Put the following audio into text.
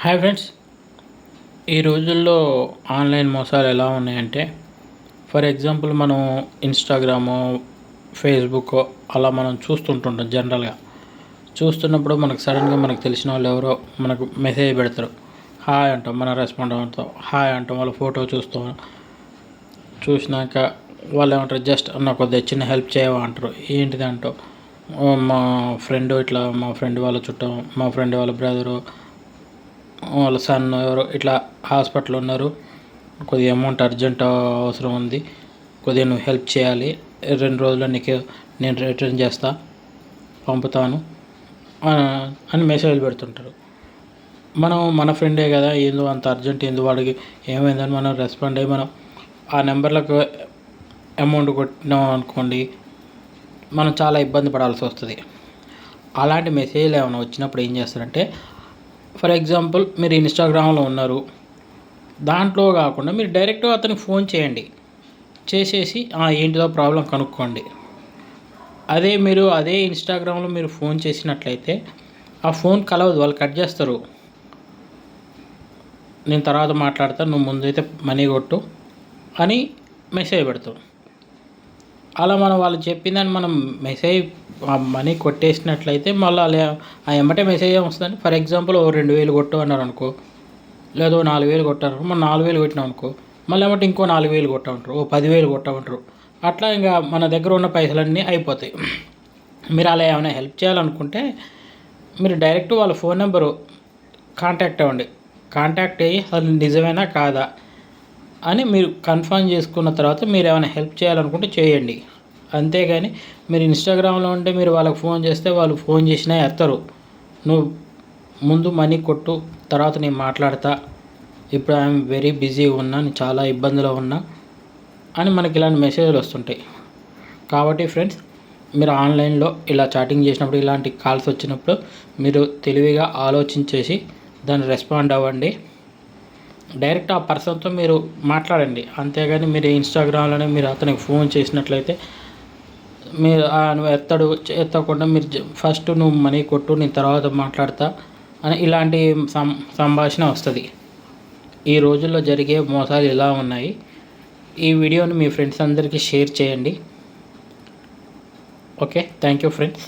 Hi friends, ఈ రోజుల్లో online మోసాలు ఎలా ఉన్నాయంటే, ఫర్ ఎగ్జాంపుల్ మనం ఇన్స్టాగ్రాము, ఫేస్బుక్ అలా మనం చూస్తుంటుంటాం. జనరల్గా చూస్తున్నప్పుడు మనకు సడన్గా మనకు తెలిసిన వాళ్ళు ఎవరో మనకు మెసేజ్ పెడతారు. హాయ్ అంటాం, మనం రెస్పాండ్ అవుతాం. హాయ్ అంటాం, వాళ్ళ ఫోటో చూసినాక వాళ్ళు ఏమంటారు, జస్ట్ నాకు కొద్దిగా చిన్న హెల్ప్ చేయవా అంటారు. ఏంటిది అంటావు, మా ఫ్రెండ్ వాళ్ళ చుట్టం, మా ఫ్రెండ్ వాళ్ళ బ్రదరు, వాళ్ళ సన్ ఎవరో ఇట్లా హాస్పిటల్ ఉన్నారు, కొద్దిగా అమౌంట్ అర్జెంట్ అవసరం ఉంది, కొద్దిగా నువ్వు హెల్ప్ చేయాలి, 2 రోజుల్లో నీకు నేను రిటర్న్ చేస్తా, పంపుతాను అని మెసేజ్ పెడుతుంటారు. మనం మన ఫ్రెండే కదా, ఏందో అంత అర్జెంట్ ఏందో, వాడికి ఏమైందని మనం రెస్పాండ్ అయ్యి మనం ఆ నెంబర్లకు అమౌంట్ కొట్టినాం అనుకోండి, మనం చాలా ఇబ్బంది పడాల్సి వస్తుంది. అలాంటి మెసేజ్లు ఏమైనా వచ్చినప్పుడు ఏం చేస్తారంటే, ఫర్ ఎగ్జాంపుల్ మీరు ఇన్స్టాగ్రామ్లో ఉన్నారు, దాంట్లో కాకుండా మీరు డైరెక్ట్గా అతనికి ఫోన్ చేసేసి ఏంటిదో ప్రాబ్లం కనుక్కోండి. అదే ఇన్స్టాగ్రామ్లో మీరు ఫోన్ చేసినట్లయితే ఆ ఫోన్ కలవదు, వాళ్ళు కట్ చేస్తారు. నేను తర్వాత మాట్లాడతాను, నువ్వు ముందైతే మనీ కొట్టు అని మెసేజ్ పెడతాం. అలా వాళ్ళు చెప్పిందని మనం మెసేజ్ మనీ కొట్టేసినట్లయితే మళ్ళీ ఎమ్మటే మెసేజ్ వస్తుందండి. ఫర్ ఎగ్జాంపుల్ 2,000 కొట్టు అన్నారు అనుకో, లేదో 4,000 కొట్టారు, మనం 4,000 కొట్టినాం అనుకో, మళ్ళీ ఏమంటే ఇంకో 4,000 కొట్టమంటారు, 10,000 కొట్టమంటారు. అట్లా ఇంకా మన దగ్గర ఉన్న పైసలన్నీ అయిపోతాయి. మీరు అలా ఏమైనా హెల్ప్ చేయాలనుకుంటే మీరు డైరెక్ట్ వాళ్ళ ఫోన్ నెంబరు కాంటాక్ట్ అవ్వండి. కాంటాక్ట్ అయ్యి అది నిజమేనా కాదా అని మీరు కన్ఫర్మ్ చేసుకున్న తర్వాత మీరు ఏమైనా హెల్ప్ చేయాలనుకుంటే చేయండి. అంతేగాని మీరు ఇన్స్టాగ్రామ్లో ఉంటే మీరు వాళ్ళకి ఫోన్ చేస్తే వాళ్ళు ఫోన్ చేసినా ఎత్తరు. నువ్వు ముందు మనీ కొట్టు, తర్వాత నేను మాట్లాడతా, ఇప్పుడు ఐఎమ్ వెరీ బిజీ ఉన్నా, నేను చాలా ఇబ్బందిలో ఉన్నా అని మనకి ఇలాంటి మెసేజ్లు వస్తుంటాయి. కాబట్టి ఫ్రెండ్స్, మీరు ఆన్లైన్లో ఇలా చాటింగ్ చేసినప్పుడు, ఇలాంటి కాల్స్ వచ్చినప్పుడు మీరు తెలివిగా ఆలోచించేసి దాన్ని రెస్పాండ్ అవ్వండి. డైరెక్ట్ ఆ పర్సన్తో మీరు మాట్లాడండి. అంతేగాని మీరు ఇన్స్టాగ్రామ్లోనే మీరు అతనికి ఫోన్ చేసినట్లయితే మీరు నువ్వు ఎత్తకుండా మీరు ఫస్ట్ నువ్వు మనీ కొట్టు, నేను తర్వాత మాట్లాడతా అని ఇలాంటి సంభాషణ వస్తుంది. ఈ రోజుల్లో జరిగే మోసాలు ఇలా ఉన్నాయి. ఈ వీడియోని మీ ఫ్రెండ్స్ అందరికీ షేర్ చేయండి. Okay, thank you friends.